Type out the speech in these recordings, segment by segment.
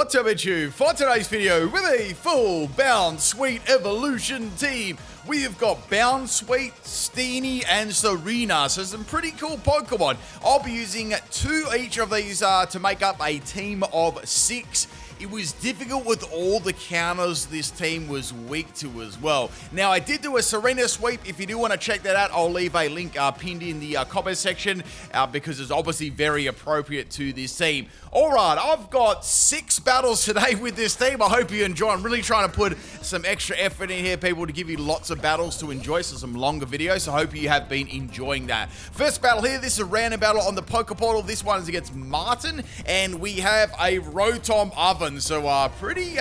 What's up, it's you for today's video with a full Bounsweet evolution team. We've got Bounsweet, Steenee, and Serena, so some pretty cool Pokemon. I'll be using 2 each of these to make up a team of 6. It was difficult with all the counters this team was weak to as well. Now, I did do a Serena sweep. If you do want to check that out, I'll leave a link pinned in the comment section because it's obviously very appropriate to this team. All right, I've got 6 battles today with this team. I hope you enjoy. I'm really trying to put some extra effort in here, people, to give you lots of battles to enjoy, so some longer videos. So I hope you have been enjoying that. First battle here, this is a random battle on the Poke Portal. This one is against Martin, and we have a Rotom Oven. So a pretty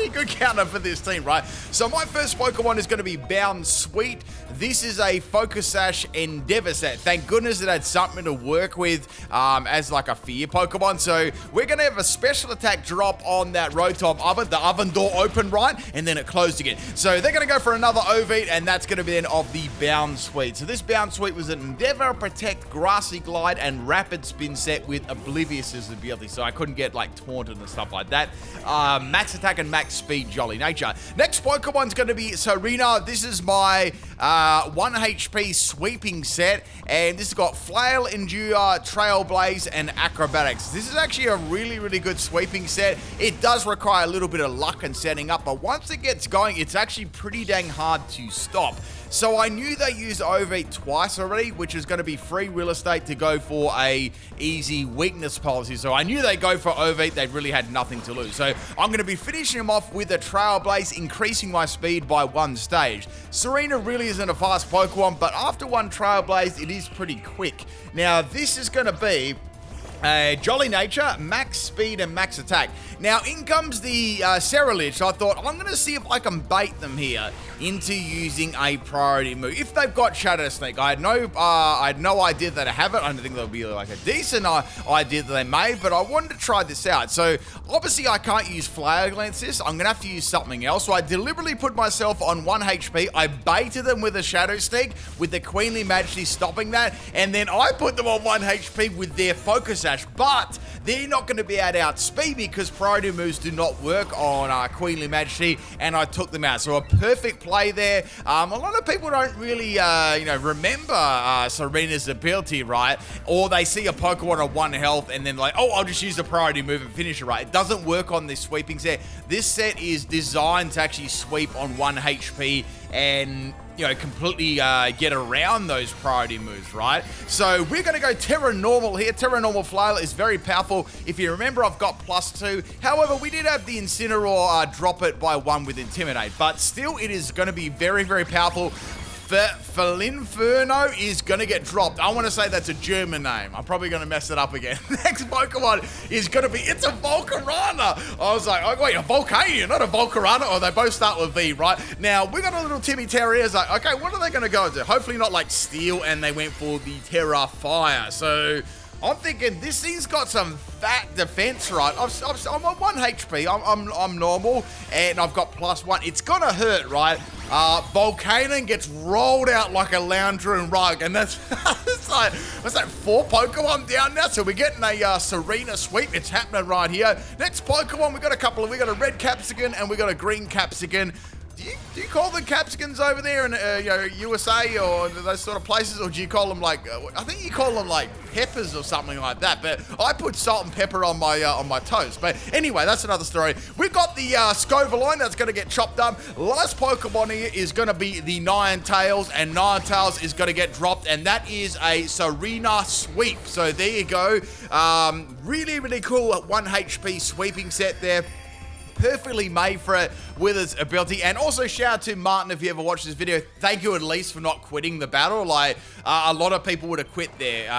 good counter for this team, right? So my first Pokemon is going to be Bounsweet. This is a Focus Sash Endeavor set. Thank goodness it had something to work with as like a fear Pokemon. So we're going to have a special attack drop on that Rotom Oven. The oven door opened, right? And then it closed again. So they're going to go for another Overeat, and that's going to be then of the Bounsweet. So this Bounsweet was an Endeavor, Protect, Grassy Glide, and Rapid Spin set with Oblivious as the ability. So I couldn't get like taunted and stuff like that. Max attack and max speed, jolly nature. Next Pokemon's going to be Serena. This is my 1 HP sweeping set, and this has got Flail, Endure, Trailblaze, and Acrobatics. This is actually a really good sweeping set. It does require a little bit of luck in setting up, but once it gets going, it's actually pretty dang hard to stop. So I knew they used Overeat twice already, which is going to be free real estate to go for a easy weakness policy. So I knew they'd go for Overeat. They really had nothing to lose. So I'm going to be finishing them off with a Trailblaze, increasing my speed by 1 stage. Serena really isn't a fast Pokemon, but after 1 Trailblaze, it is pretty quick. Now, this is going to be jolly nature, max speed, and max attack. Now, in comes the Scarlet. I thought, I'm going to see if I can bait them here into using a priority move. If they've got Shadow Sneak, I had no idea that I have it. I don't think there'll be like a decent idea that they may, but I wanted to try this out. So, obviously, I can't use Flare Glance this. I'm going to have to use something else. So, I deliberately put myself on 1 HP. I baited them with a Shadow Sneak, with the Queenly Majesty stopping that, and then I put them on 1 HP with their Focus Sash, but they're not going to be able to outspeed me because priority moves do not work on Queenly Majesty, and I took them out. So a perfect play there. A lot of people don't really, remember Serena's ability, right? Or they see a Pokemon on 1 health and then like, oh, I'll just use the priority move and finish it, right? It doesn't work on this sweeping set. This set is designed to actually sweep on 1 HP and completely get around those priority moves, right? So we're going to go Terra Normal here. Terra Normal Flail is very powerful. If you remember, I've got +2. However, we did have the Incineroar drop it by 1 with Intimidate, but still it is going to be very powerful. Felinferno is going to get dropped. I want to say that's a German name. I'm probably going to mess it up again. Next Pokemon is going to be, it's a Volcarona. I was like, oh, wait, a Volcanion, not a Volcarona. Oh, they both start with V, right? Now, we got a little Timmy Terrier. It's like, okay, what are they going to go into? Hopefully not like Steel, and they went for the Terra Fire. So I'm thinking this thing's got some fat defense, right? I'm on 1 HP. I'm normal, and I've got +1. It's gonna hurt, right? Volcanion gets rolled out like a Loundra rug, and that's it's like, what's that, 4 Pokemon down now? So we're getting a Serena sweep. It's happening right here. Next Pokemon, we got a red Capsicum and we got a green Capsicum. Do you call them capsicums over there in USA or those sort of places, or do you call them like I think you call them like peppers or something like that? But I put salt and pepper on my toast. But anyway, that's another story. We've got the Scoviline that's going to get chopped up. Last Pokemon here is going to be the Ninetales, and Ninetales is going to get dropped, and that is a Serena sweep. So there you go. Really cool 1 HP sweeping set there. Perfectly made for it with its ability. And also shout out to Martin if you ever watched this video. Thank you at least for not quitting the battle. Like a lot of people would have quit there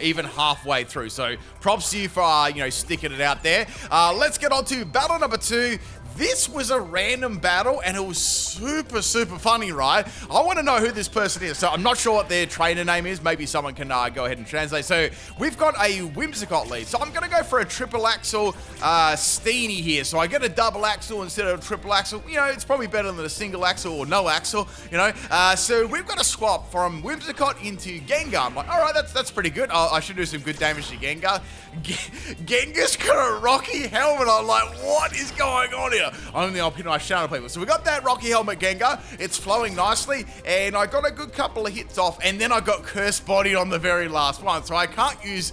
even halfway through. So props to you for sticking it out there. Let's get on to battle number 2. This was a random battle, and it was super, super funny, right? I want to know who this person is. So I'm not sure what their trainer name is. Maybe someone can go ahead and translate. So we've got a Whimsicott lead. So I'm going to go for a triple axle Steenee here. So I get a double axle instead of a triple axle. You know, it's probably better than a single axle or no axle, you know. So we've got to swap from Whimsicott into Gengar. I'm like, all right, that's pretty good. I should do some good damage to Gengar. Gengar's got a rocky helmet. I'm like, what is going on here? Only on PIMPNITE Shadow people. So we got that rocky helmet Gengar. It's flowing nicely, and I got a good couple of hits off, and then I got Curse Body on the very last one, so I can't use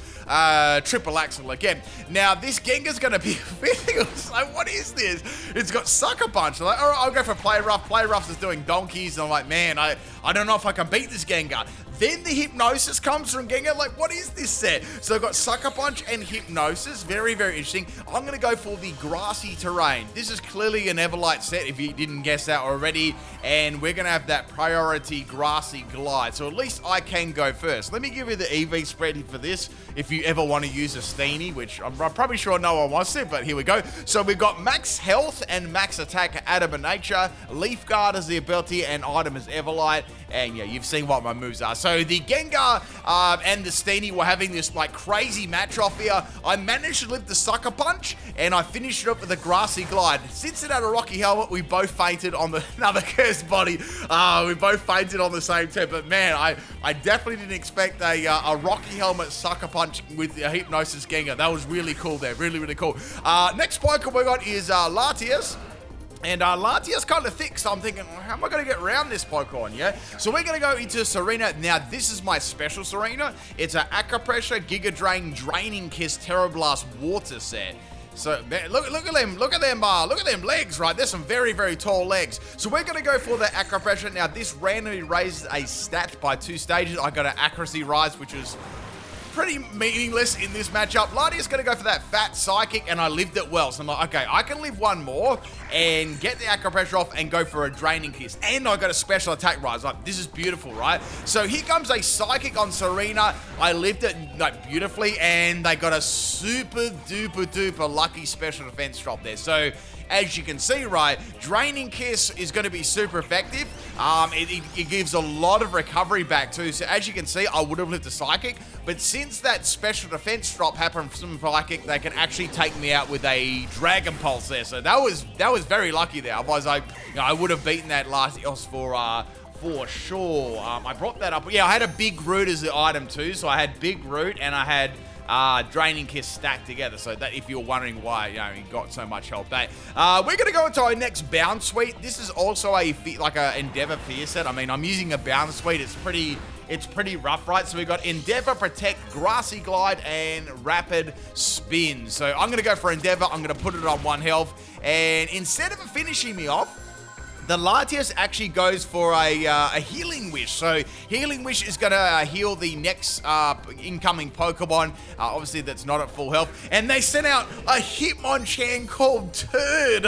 triple axle again. Now this Gengar's going to be physical. So what is this? It's got Sucker Punch. I'm like, all right, I'll go for Play Rough. Play Rough is doing donkeys, and I'm like, man, I don't know if I can beat this Gengar. Then the Hypnosis comes from Gengar. Like, what is this set? So I've got Sucker Punch and Hypnosis. Very, very interesting. I'm going to go for the Grassy Terrain. This is clearly an Everlight set, if you didn't guess that already. And we're going to have that Priority Grassy Glide. So at least I can go first. Let me give you the EV spread for this, if you ever want to use a Steenee, which I'm probably sure no one wants to, but here we go. So we've got Max Health and Max Attack Adamant Nature. Leaf Guard is the ability, and Item is Everlight. And yeah, you've seen what my moves are. So the Gengar and the Steenee were having this like crazy match off here. I managed to live the Sucker Punch, and I finished it up with a Grassy Glide. Since it had a rocky helmet, we both fainted on another Cursed Body. We both fainted on the same turn. But man, I definitely didn't expect a rocky helmet Sucker Punch with a Hypnosis Gengar. That was really cool there. Really, really cool. Next Pokemon we got is Latias. And Latia's kind of thick, so I'm thinking, how am I going to get around this Pokemon, yeah? So we're going to go into Serena. Now, this is my special Serena. It's an Aqua Pressure, Giga Drain, Draining Kiss, Terra Blast Water set. So, look at them legs, right? There's some very, very tall legs. So we're going to go for the Aqua Pressure. Now, this randomly raises a stat by 2 stages. I got an Accuracy Rise, which is pretty meaningless in this matchup. Latia's going to go for that Fat Psychic, and I lived it well. So I'm like, okay, I can live one more and get the Aqua Pressure off and go for a Draining Kiss. And I got a Special Attack Rise. Like, this is beautiful, right? So here comes a Psychic on Serena. I lived it like beautifully, and they got a super duper duper lucky Special Defense drop there. So as you can see, right, Draining Kiss is going to be super effective. It gives a lot of recovery back too. So as you can see, I would have lived a Psychic, but since that Special Defense drop happened from Psychic, they can actually take me out with a Dragon Pulse there. So that was very lucky there. Otherwise, I would have beaten that Latios for sure. I brought that up. Yeah, I had a Big Root as the item too. So I had Big Root and I had Draining Kiss stacked together, so that if you're wondering why, you know, he got so much help back. We're gonna go into our next Bounsweet. This is also like a Endeavor Fear set. I mean, I'm using a Bounsweet. It's pretty rough, right? So we got Endeavor, Protect, Grassy Glide, and Rapid Spin. So I'm gonna go for Endeavor. I'm gonna put it on 1 health, and instead of finishing me off, the Latias actually goes for a Healing Wish. So Healing Wish is going to heal the next incoming Pokemon. Obviously, that's not at full health. And they sent out a Hitmonchan called Turd.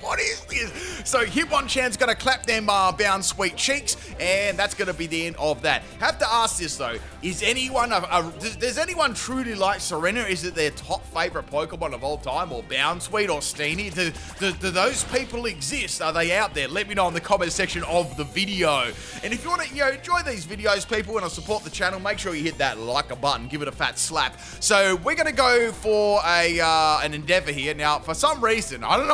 What is this? So Hitmonchan's going to clap them Bounsweet cheeks, and that's going to be the end of that. Have to ask this, though. Is anyone, does anyone truly like Serena? Is it their top favorite Pokemon of all time? Or Bounsweet or Steenee? Do those people exist? Are they out there? Let me know in the comment section of the video. And if you want to, enjoy these videos, people, and support the channel, make sure you hit that like button, give it a fat slap. So we're gonna go for an Endeavor here. Now, for some reason, I don't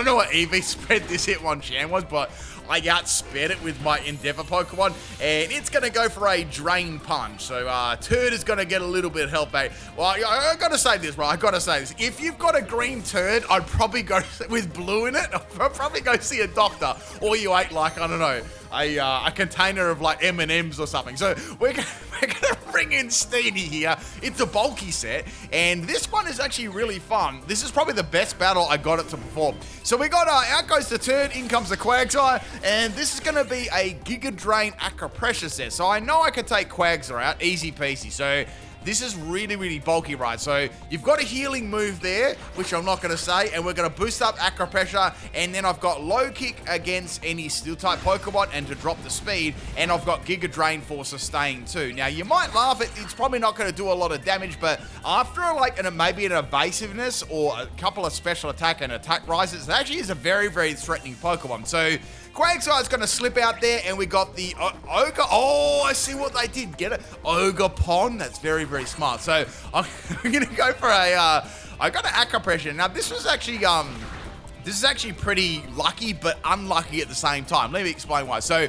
know what EV spread this Hitmonchan was, but I outsped it with my Endeavor Pokemon, and it's going to go for a Drain Punch. So, Turd is going to get a little bit of help back. Well, I got to say this, right? I got to say this. If you've got a green Turd, I'd probably go with blue in it. I'd probably go see a doctor. Or you ate, like, I don't know, a container of, like, M&Ms or something. So, we're going to bring in Steenee here. It's a bulky set, and this one is actually really fun. This is probably the best battle I got it to perform. So, we got, out goes the Turd, in comes the Quagsire, and this is going to be a Giga Drain Aqua Pressure set. So I know I can take Quagsire out, easy peasy. So this is really, really bulky, right? So you've got a healing move there, which I'm not going to say, and we're going to boost up Acro Pressure, and then I've got low kick against any steel-type Pokemon and to drop the speed, and I've got Giga Drain for sustain too. Now, you might laugh, it's probably not going to do a lot of damage, but after like maybe an evasiveness or a couple of special attack and attack rises, it actually is a very, very threatening Pokemon. So Quagsire's going to slip out there, and we got the Ogre. Oh, I see what they did. Get it? Ogre Pond. That's very, very smart. So I'm going to go for I got an Acro Pressure. Now, this is actually pretty lucky, but unlucky at the same time. Let me explain why. So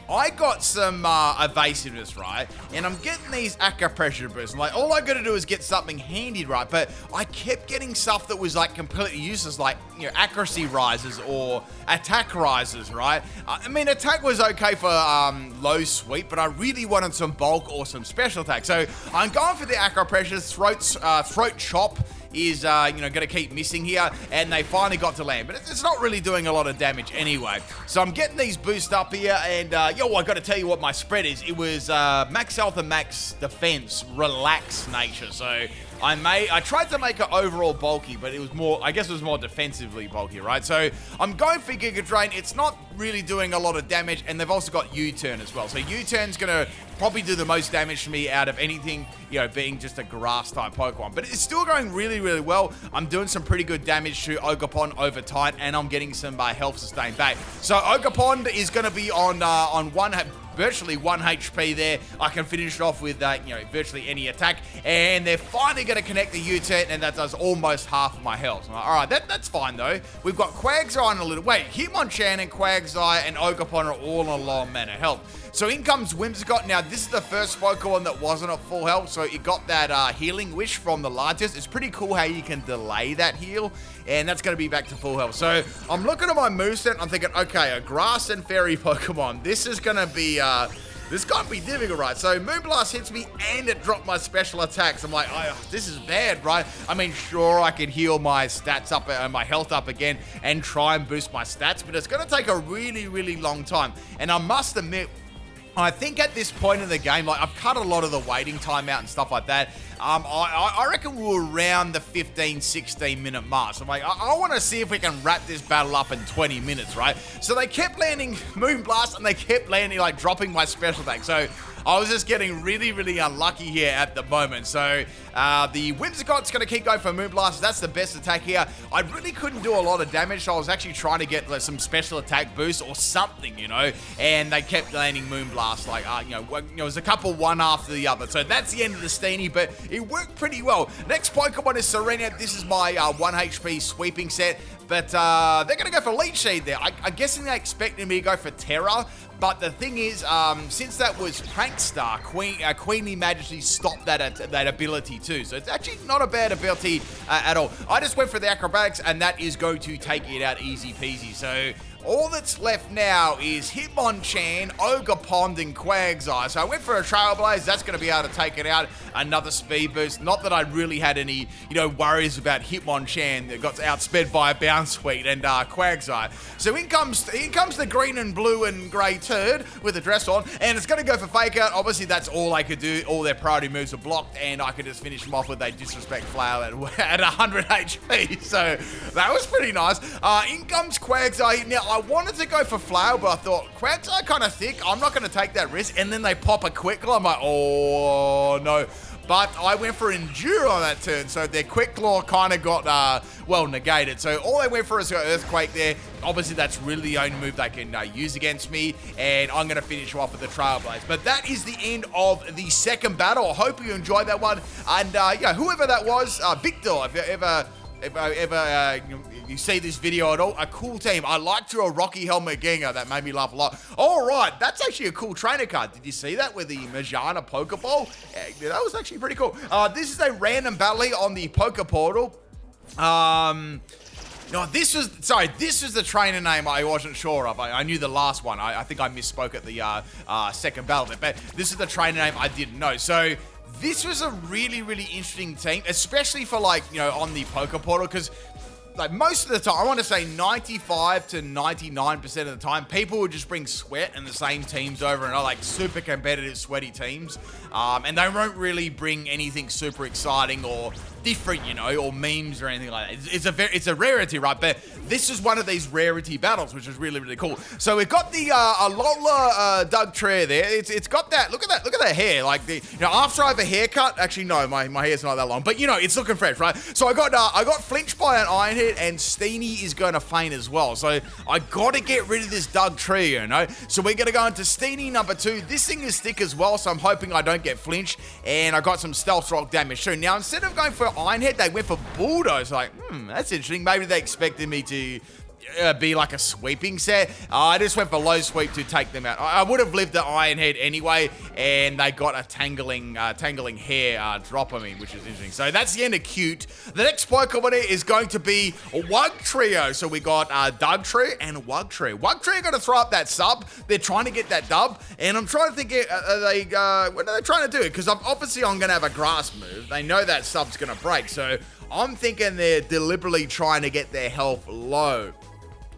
I got some evasiveness, right? And I'm getting these Acro Pressure boosts. I'm like, all I gotta do is get something handy, right? But I kept getting stuff that was like completely useless, like, you know, accuracy rises or attack rises, right? I mean, attack was okay for low sweep, but I really wanted some bulk or some special attack. So I'm going for the Acro Pressure. Throat Chop is, going to keep missing here, and they finally got to land, but it's not really doing a lot of damage anyway. So I'm getting these boosts up here, and, I got to tell you what my spread is. It was max health and max defense, relax nature. So I tried to make it overall bulky, but it was more, I guess it was more defensively bulky, right? So I'm going for Giga Drain. It's not really doing a lot of damage, and they've also got U-Turn as well. So U-Turn's going to probably do the most damage to me out of anything, being just a grass-type Pokemon. But it's still going really, really well. I'm doing some pretty good damage to Ogerpon over time, and I'm getting some health sustain back. So Ogerpon is going to be on virtually 1 HP there. I can finish it off with virtually any attack, and they're finally going to connect the U-Turn, and that does almost half of my health. All right, that's fine though. We've got Quagsire on a little. Wait, Hitmonchan and Quagsire and Ogerpon are all on low amount of health. So in comes Whimsicott. Now, this is the first Pokemon that wasn't at full health, so it got that healing wish from the largest. It's pretty cool how you can delay that heal, and that's going to be back to full health. So I'm looking at my moveset, and I'm thinking, okay, a grass and fairy Pokemon. This is going to be this can't be difficult, right? So Moonblast hits me, and it dropped my special attacks. I'm like, oh, this is bad, right? I mean, sure, I can heal my stats up and my health up again and try and boost my stats, but it's going to take a really, really long time. And I must admit, I think at this point in the game, like, I've cut a lot of the waiting time out and stuff like that. I reckon we're around the 15, 16 minute mark. So I'm like, I want to see if we can wrap this battle up in 20 minutes, right? So they kept landing Moonblast, and they kept landing, like, dropping my special attack. So I was just getting really, really unlucky here at the moment. So the Whimsicott's going to keep going for Moonblast. That's the best attack here. I really couldn't do a lot of damage, so I was actually trying to get some special attack boost or something, and they kept landing Moonblast. Like, it was a couple one after the other. So that's the end of the Steenee, but it worked pretty well. Next Pokemon is Serena. This is my 1 HP sweeping set, but they're going to go for Leech Seed there. I'm guessing they expected me to go for Terra, but the thing is, since that was Prankstar, Queenly Majesty stopped that ability too. So it's actually not a bad ability at all. I just went for the Acrobatics, and that is going to take it out easy peasy. So all that's left now is Hitmonchan, Ogerpon, and Quagsire. So I went for a Trailblaze. That's going to be able to take it out. Another speed boost. Not that I really had any, worries about Hitmonchan that got outsped by a Bounsweet and Quagsire. So in comes the green and blue and grey turd with a dress on, and it's going to go for Fake Out. Obviously, that's all I could do. All their priority moves are blocked, and I could just finish them off with a Disrespect Flower at 100 HP. So that was pretty nice. In comes Quagsire. Now, I wanted to go for Flower, but I thought, Quagsire kind of thick. I'm not going to take that risk. And then they pop a Quick Claw. I'm like, oh, no. But I went for Endure on that turn, so their Quick Claw kind of got, negated. So all I went for is Earthquake there. Obviously, that's really the only move they can use against me, and I'm going to finish off with the Trailblaze. But that is the end of the second battle. I hope you enjoyed that one. And, whoever that was, Victor, if you see this video at all, a cool team. I liked your Rocky Helmet Gengar. That made me laugh a lot. All right, that's actually a cool trainer card. Did you see that with the Majana Pokeball? Yeah, that was actually pretty cool. This is a random battle on the Poke Portal. No, this was the trainer name I wasn't sure of. I knew the last one. I think I misspoke at the second battle, but this is the trainer name I didn't know. So this was a really, really interesting team, especially for on the Poke Portal, because like most of the time, I want to say 95 to 99% of the time, people would just bring sweat and the same teams over and are like super competitive, sweaty teams. And they won't really bring anything super exciting or different, you know, or memes or anything like that. It's a rarity, right? But this is one of these rarity battles, which is really, really cool. So we've got the Alola Dugtrio there. It's got that, look at that hair. Like after I have a haircut, actually no, my hair's not that long, but you know, it's looking fresh, right? So I got flinched by an Iron Head, and Steenee is going to faint as well. So I got to get rid of this Dugtrio, you know? So we're going to go into Steenee number 2. This thing is thick as well, so I'm hoping I don't get flinched, and I got some Stealth Rock damage too. Now, instead of going for Iron Head, they went for Bulldoze. Like, that's interesting. Maybe they expected me to be like a sweeping set. I just went for low sweep to take them out. I would have lived the Iron Head anyway, and they got a tangling hair drop on me, which is interesting. So that's the end of cute. The next Pokemon is going to be Wugtrio. So we got Dugtrio and Wugtrio. Wugtrio got to throw up that sub. They're trying to get that dub, and I'm trying to think, what are they trying to do? Because obviously I'm going to have a grass move. They know that sub's going to break, so I'm thinking they're deliberately trying to get their health low.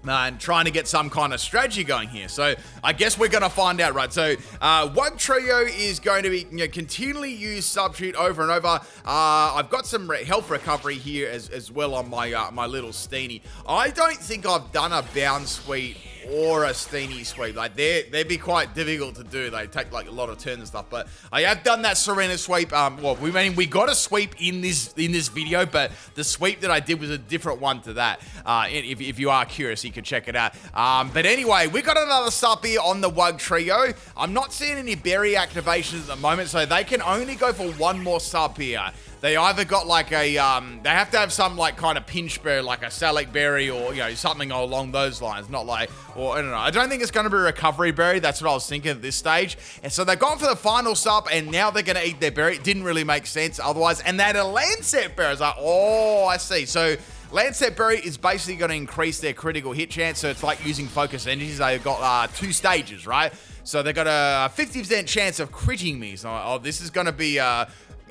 And trying to get some kind of strategy going here. So I guess we're going to find out, right? So Wugtrio is going to be continually use Substitute over and over. I've got some health recovery here as well on my little Steenee. I don't think I've done a Bounsweet or a Steenee sweep. Like they'd be quite difficult to do. They take like a lot of turns and stuff. But I have done that Serena sweep. We got a sweep in this video, but the sweep that I did was a different one to that. If you are curious, you can check it out. But anyway, we got another sub here on the Wugtrio. I'm not seeing any berry activations at the moment, so they can only go for one more sub here. They either got like a, they have to have some like kind of pinch berry, like a Salic berry or, you know, something along those lines. Not like, or I don't know. I don't think it's going to be a recovery berry. That's what I was thinking at this stage. And so they've gone for the final sub, and now they're going to eat their berry. It didn't really make sense otherwise. And they had a Lancet berry. I was like, oh, I see. So Lancet berry is basically going to increase their critical hit chance. So it's like using focus energies. They've got 2 stages, right? So they've got a 50% chance of critting me. So, this is going to be,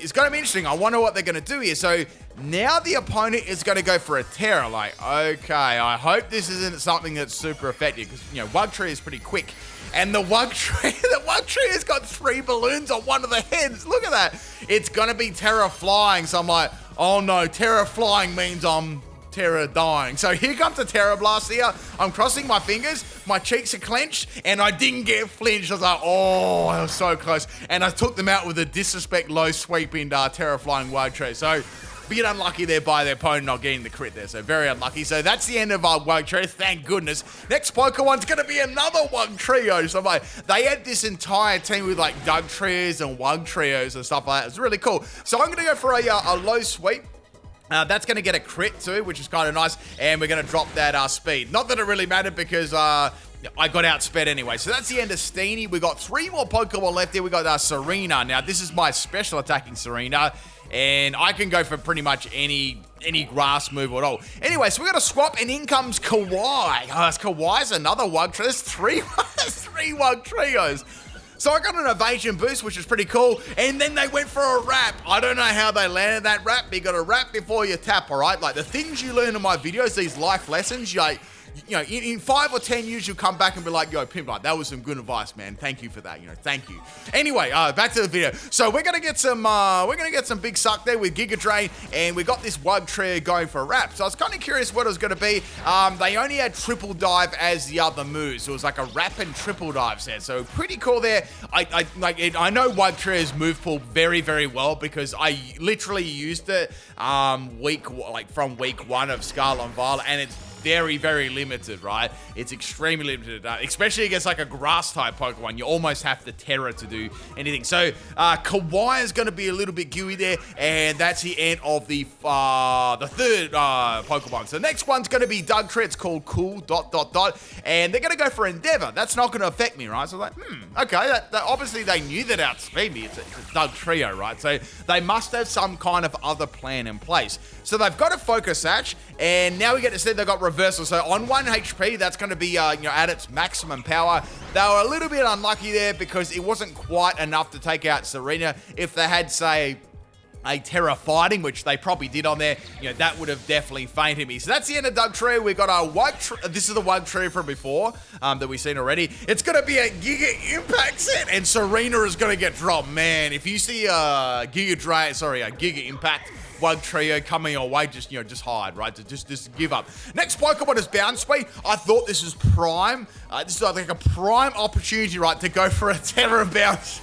it's going to be interesting. I wonder what they're going to do here. So now the opponent is going to go for a Terror. Like, okay, I hope this isn't something that's super effective because, you know, Wugtrio is pretty quick. And the Wugtrio has got 3 balloons on one of the heads. Look at that. It's going to be Terror flying. So I'm like, oh no, Terror flying means I'm Terror dying. So here comes the Terror Blast here. I'm crossing my fingers. My cheeks are clenched, and I didn't get flinched. I was like, oh, I was so close. And I took them out with a disrespect low sweeping Terror flying Wugtrio. So a bit unlucky there by their opponent not getting the crit there. So very unlucky. So that's the end of our Wugtrio. Thank goodness. Next Pokemon's going to be another Wugtrio. So I'm like, they had this entire team with like Dugtrios and Wugtrios and stuff like that. It's really cool. So I'm going to go for a low sweep. That's going to get a crit too, which is kind of nice. And we're going to drop that speed. Not that it really mattered because I got outsped anyway. So that's the end of Steenee. We got 3 more Pokemon left here. We got Serena. Now, this is my special attacking Serena. And I can go for pretty much any grass move at all. Anyway, so we got to swap, and in comes Kawaii. Kawaii's another Wugtrio. There's 3 Wugtrios. So I got an evasion boost, which is pretty cool. And then they went for a wrap. I don't know how they landed that wrap, but you got to wrap before you tap, all right? Like the things you learn in my videos, these life lessons, you know, in 5 or 10 years, you'll come back and be like, yo, PIMPNITE, that was some good advice, man. Thank you for that, you know, thank you. Anyway, back to the video. So we're gonna get some big suck there with Giga Drain, and we got this Wugtrio going for a wrap. So I was kind of curious what it was gonna be. They only had triple dive as the other moves. So it was like a wrap and triple dive set. So pretty cool there. I know Wugtrio's move pool very, very well because I literally used it from week 1 of Scarlet and Violet, and it's very, very limited, right? It's extremely limited, especially against like a grass type Pokemon. You almost have to Terror to do anything. So Kawaii is going to be a little bit gooey there, and that's the end of the third Pokemon. So the next one's going to be Dugtrio. It's called Cool ... and they're going to go for Endeavor. That's not going to affect me, right? So I was like, okay, that obviously they knew that outspeed me. It's a Dugtrio, right? So they must have some kind of other plan in place. So they've got a Focus Sash, and now we get to see they've got Reversal. So on 1 HP, that's going to be at its maximum power. They were a little bit unlucky there because it wasn't quite enough to take out Serena. If they had, say, a Terra fighting, which they probably did on there, that would have definitely fainted me. So that's the end of Dugtrio. We got our Wugtrio. This is the Wugtrio from before that we've seen already. It's going to be a Giga Impact set, and Serena is going to get dropped. Man, if you see a Giga Impact Wugtrio coming your way, just hide, right? Just give up. Next Pokemon is Bounsweet. I thought this was prime. This is like a prime opportunity, right, to go for a Terra Bounce.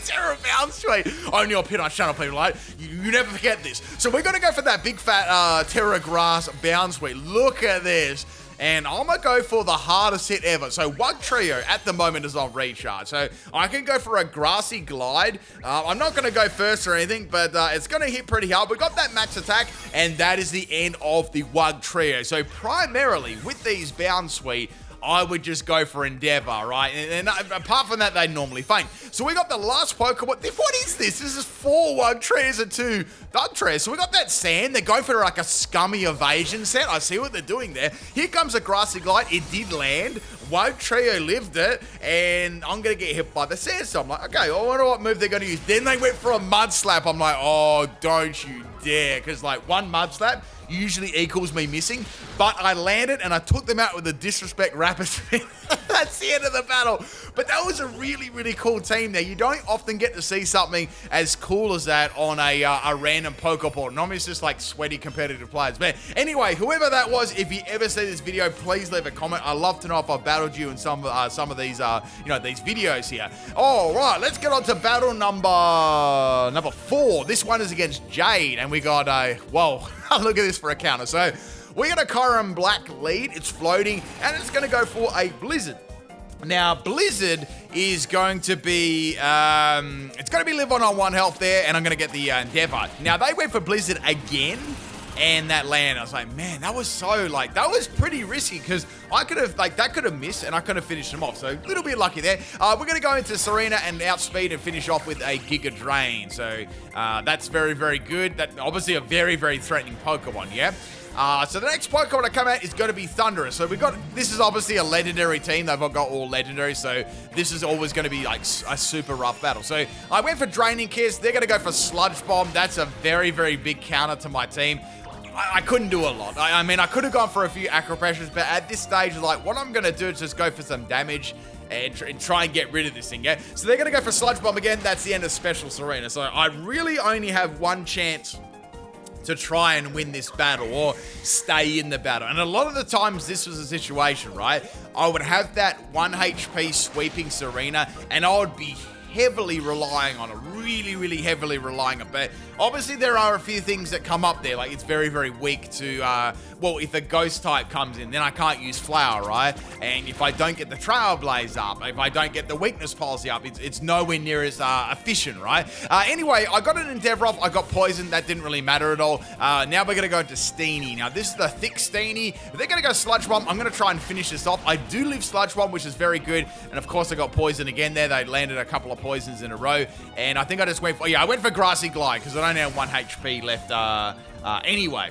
Terra Bounsweet. Only on PIMPNITE channel, people, right? You never forget this. So we're going to go for that big fat Terra Grass Bounsweet. Look at this. And I'm going to go for the hardest hit ever. So Wugtrio at the moment is on recharge. So I can go for a Grassy Glide. I'm not going to go first or anything, but it's going to hit pretty hard. We got that max attack, and that is the end of the Wugtrio. So primarily with these Bounsweet, I would just go for Endeavor, right? And apart from that, they normally faint. So we got the last Pokemon. What is this? This is 4 Wugtrios and 2 Dugtrios. So we got that Sand. They're going for like a scummy evasion set. I see what they're doing there. Here comes a Grassy Glide. It did land. Wugtrio lived it, and I'm going to get hit by the Sandstorm. I'm like, okay, I wonder what move they're going to use. Then they went for a Mud Slap. I'm like, oh, don't you dare. Because like one Mud Slap usually equals me missing, but I landed and I took them out with a Disrespect Rapid Spin. That's the end of the battle. But that was a really, really cool team there. You don't often get to see something as cool as that on a random Pokeball. Normally it's just like sweaty competitive players. But anyway, whoever that was, if you ever see this video, please leave a comment. I'd love to know if I battled you in some of these, these videos here. All right, let's get on to battle number 4. This one is against Jade, and we got a, whoa, look at this for a counter. So we got a Kyurem Black lead. It's floating, and it's going to go for a Blizzard. Now, Blizzard is going to be, it's going to be live on 1 health there, and I'm going to get the Endeavor. Now, they went for Blizzard again, and that land, I was like, man, that was so, that was pretty risky, because I could have, that could have missed, and I could have finished them off. So, a little bit lucky there. We're going to go into Serena and outspeed and finish off with a Giga Drain. So, that's very, very good. That's obviously a very, very threatening Pokemon, yeah? So the next Pokemon to come out is going to be Thundurus. So this is obviously a legendary team. They've got all legendary, so this is always going to be like a super rough battle. So I went for Draining Kiss. They're going to go for Sludge Bomb. That's a very, very big counter to my team. I couldn't do a lot. I mean, I could have gone for a few Acro Pressures, but at this stage, what I'm going to do is just go for some damage and try and get rid of this thing, yeah? So they're going to go for Sludge Bomb again. That's the end of Special Serena. So I really only have one chance to try and win this battle or stay in the battle. And a lot of the times this was a situation, right? I would have that 1 HP sweeping Serena, and I would be heavily relying on it, really, really heavily relying on it. But obviously there are a few things that come up there, like it's very, very weak to, well, if a ghost type comes in, then I can't use Flower, right? And if I don't get the Trailblaze up, if I don't get the Weakness Policy up, it's nowhere near as efficient, right? Anyway, I got an Endeavor off, I got Poison, that didn't really matter at all. Now we're gonna go into Steenee. Now this is the thick Steenee. They're gonna go Sludge Bomb. I'm gonna try and finish this off. I do live Sludge Bomb, which is very good. And of course I got Poison again there. They landed a couple of Poisons in a row. And I think I just went for, I went for Grassy Glide because I only have 1 HP left anyway.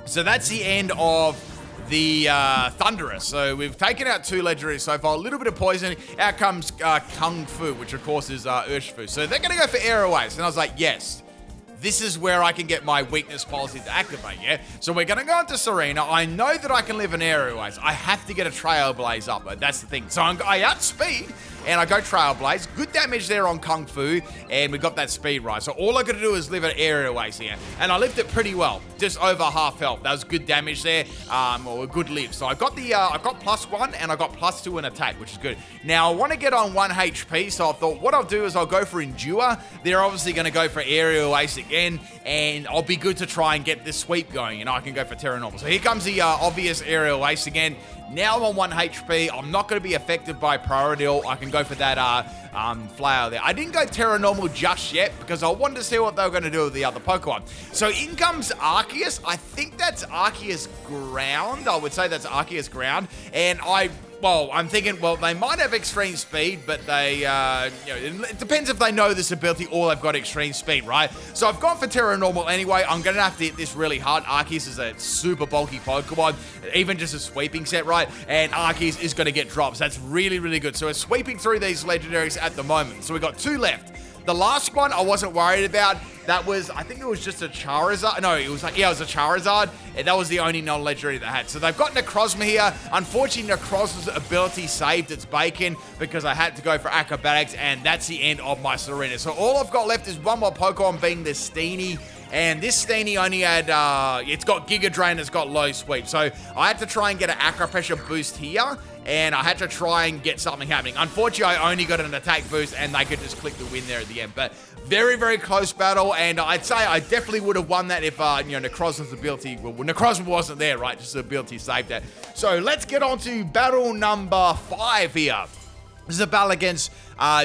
So that's the end of the Thundurus. So we've taken out 2 legendaries so far. A little bit of poison. Out comes Kung Fu, which of course is Urshifu. So they're going to go for Aerial Waves. And I was like, yes. This is where I can get my weakness policy to activate, yeah? So we're going to go into Serena. I know that I can live an Aerial Waves. I have to get a Trailblaze up, but that's the thing. So I outspeed, and I go Trailblaze. Good damage there on Kung Fu, and we got that speed right. So all I got to do is live an Aerial Waves here, and I lived it pretty well, just over half health. That was good damage there, or a good live. So I got the, I got +1, and I got +2 in attack, which is good. Now I want to get on 1 HP, so I thought what I'll do is I'll go for Endure. They're obviously going to go for Aerial Waves again, and I'll be good to try and get this sweep going, and I can go for Terra Normal. So here comes the obvious Aerial Waves again. Now I'm on 1 HP. I'm not going to be affected by Priority All. I can go for that Flower there. I didn't go Terra Normal just yet because I wanted to see what they were going to do with the other Pokemon. So in comes Arceus. I think that's Arceus Ground. I would say that's Arceus Ground. And I'm thinking, well, they might have extreme speed, but they, it depends if they know this ability or they've got extreme speed, right? So I've gone for Terra Normal anyway. I'm going to have to hit this really hard. Arceus is a super bulky Pokemon, even just a sweeping set, right? And Arceus is going to get drops. That's really, really good. So we're sweeping through these legendaries at the moment. So we've got 2 left. The last one I wasn't worried about. That was, I think it was just a Charizard. No, it was like, yeah, it was a Charizard. And that was the only non-legendary they had. So they've got Necrozma here. Unfortunately, Necrozma's ability saved its bacon because I had to go for Acrobatics, and that's the end of my Serena. So all I've got left is one more Pokemon, being the Steenee. And this Steenee only had, it's got Giga Drain, it's got low sweep. So I had to try and get an Acro Pressure boost here, and I had to try and get something happening. Unfortunately, I only got an attack boost, and they could just click the win there at the end. But very, very close battle, and I'd say I definitely would have won that if, Necrozma's ability, well, Necrozma wasn't there, right? Just the ability saved that. So let's get on to battle number 5 here. This is a battle against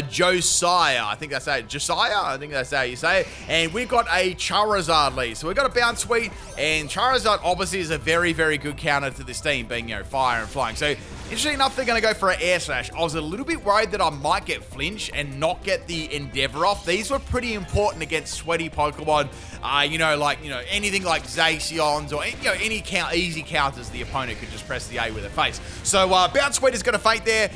Josiah. I think that's how, Josiah? I think that's how you say it. And we've got a Charizard lead. So we've got a Bounsweet, and Charizard obviously is a very, very good counter to this team, being, fire and flying. So interesting enough, they're going to go for an Air Slash. I was a little bit worried that I might get Flinch and not get the Endeavor off. These were pretty important against sweaty Pokemon. Anything like Zacions or, any easy counters the opponent could just press the A with their face. So Bounsweet is going to faint there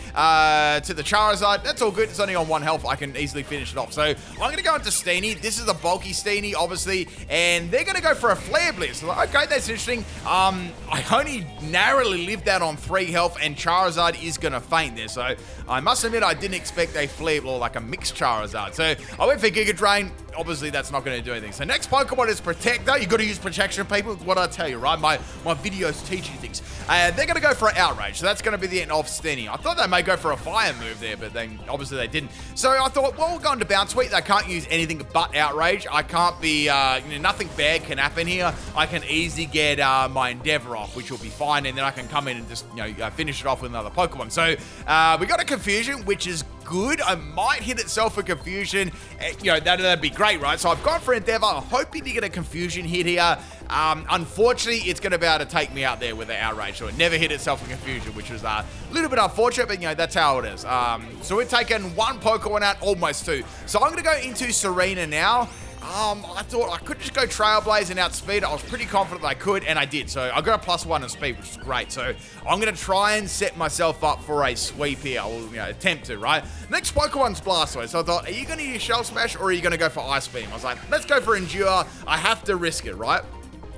to the Charizard. That's all good. It's only on 1 health. I can easily finish it off. So I'm going to go into Steenee. This is a bulky Steenee, obviously, and they're going to go for a Flare Blitz. Okay, that's interesting. I only narrowly lived that on 3 health, and Charizard is going to faint there. So I must admit, I didn't expect a Flare or like a mixed Charizard. So I went for Giga Drain. Obviously, that's not going to do anything. So next Pokemon is Protector. You got to use protection, people. What I tell you, right? My videos teach you things. They're going to go for an Outrage. So that's going to be the end of Steenee. I thought they may go for a Fire move there, but then obviously they didn't. So I thought, well, we're going to Bounsweet. They can't use anything but Outrage. I can't be, nothing bad can happen here. I can easily get my Endeavor off, which will be fine, and then I can come in and just, finish it off with another Pokemon. So we got a Confusion, which is good. I might hit itself for Confusion. That'd be great, right? So I've gone for Endeavor, hoping to get a Confusion hit here. Unfortunately, it's going to be able to take me out there with the Outrage, so it never hit itself for Confusion, which was a little bit unfortunate, but, that's how it is. So we're taking 1 Pokemon out, almost 2. So I'm going to go into Serena now. I thought I could just go Trailblaze and outspeed. I was pretty confident that I could, and I did. So I got a +1 in speed, which is great. So I'm going to try and set myself up for a sweep here. Or, attempt to, right? Next Pokemon's Blastoise. So I thought, are you going to use Shell Smash, or are you going to go for Ice Beam? I was like, let's go for Endure. I have to risk it, right?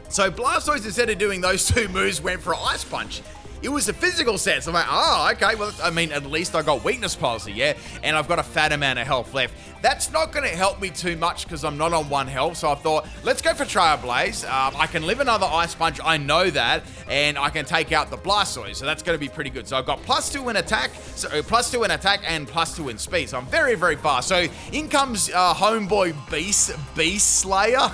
So Blastoise, instead of doing those 2 moves, went for Ice Punch. It was a physical set, so I'm like, oh, okay, well, at least I got Weakness Policy, yeah? And I've got a fat amount of health left. That's not going to help me too much because I'm not on 1 health, so I thought, let's go for Trailblaze. I can live another Ice Punch, I know that, and I can take out the Blastoise, so that's going to be pretty good. So I've got +2 in attack, and +2 in speed, so I'm very, very fast. So in comes homeboy Beast Slayer,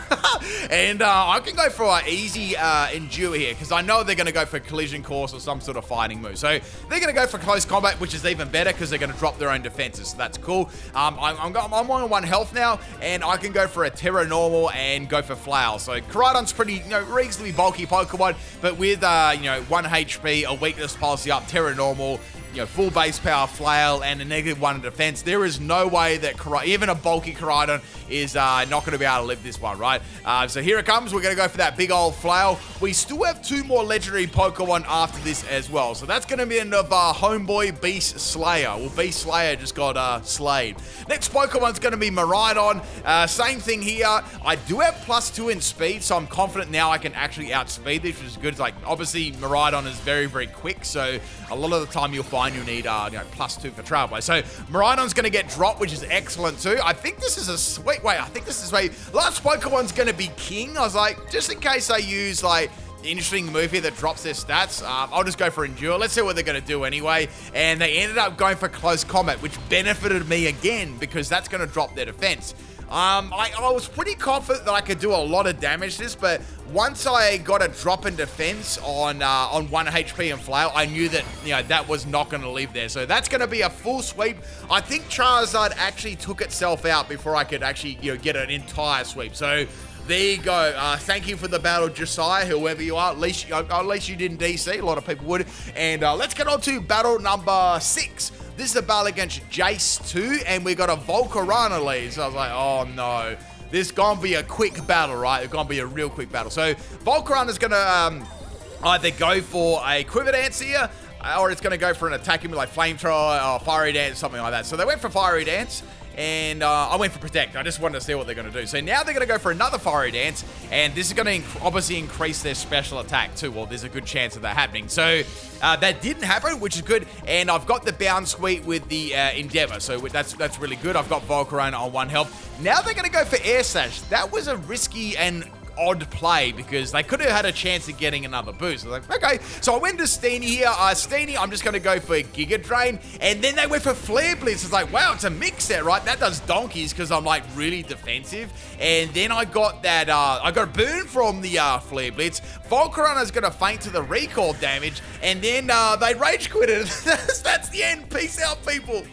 and I can go for an easy Endure here because I know they're going to go for Collision Course or some sort of fighting move. So they're going to go for Close Combat, which is even better because they're going to drop their own defenses, so that's cool. I'm on 1 health now, and I can go for a Terra Normal and go for Flail. So Koraidon's pretty, reasonably bulky Pokemon, but with, 1 HP, a Weakness Policy up, Terra Normal, full base power Flail, and a -1 in defense. There is no way that even a bulky Koraidon is not going to be able to live this one, right? So here it comes. We're going to go for that big old Flail. We still have 2 more legendary Pokemon after this as well. So that's going to be the end of homeboy Beast Slayer. Well, Beast Slayer just got slayed. Next Pokemon's going to be Miraidon. Same thing here. I do have +2 in speed, so I'm confident now I can actually outspeed this, which is good. It's like, obviously, Miraidon is very, very quick, so a lot of the time you'll find you'll need +2 for Trailblaze. So Miraidon's going to get dropped, which is excellent too. I think this is a sweet way. I think this is way. Last Pokemon's going to be King. I was like, just in case I use like interesting move here that drops their stats, I'll just go for Endure. Let's see what they're going to do anyway. And they ended up going for Close Combat, which benefited me again because that's going to drop their defense. I was pretty confident that I could do a lot of damage to this, but once I got a drop in defense on 1 HP and Flail, I knew that, that was not going to live there. So that's going to be a full sweep. I think Charizard actually took itself out before I could actually, get an entire sweep. So there you go. Thank you for the battle, Josiah, whoever you are. At least you didn't DC. A lot of people would. And let's get on to battle number 6. This is a battle against Jace 2, and we got a Volcarona lead. So I was like, oh no. This is going to be a quick battle, right? It's going to be a real quick battle. So Volcarona is going to either go for a Quiver Dance here, or it's going to go for an attacking like Flamethrower or Fiery Dance, something like that. So they went for Fiery Dance, and I went for Protect. I just wanted to see what they're going to do. So now they're going to go for another Fiery Dance, and this is going to obviously increase their special attack too. Well, there's a good chance of that happening. So that didn't happen, which is good, and I've got the Bounsweet with the Endeavor, so that's really good. I've got Volcarona on 1 health. Now they're going to go for Air Slash. That was a risky and odd play because they could have had a chance of getting another boost. I was like, okay. So I went to Steenee here. Steenee, I'm just going to go for Giga Drain. And then they went for Flare Blitz. It's like, wow, it's a mix set, right? That does donkeys because I'm like really defensive. And then I got that, I got a burn from the Flare Blitz. Volcarona's going to faint to the recall damage. And then they rage quit it. That's the end. Peace out, people.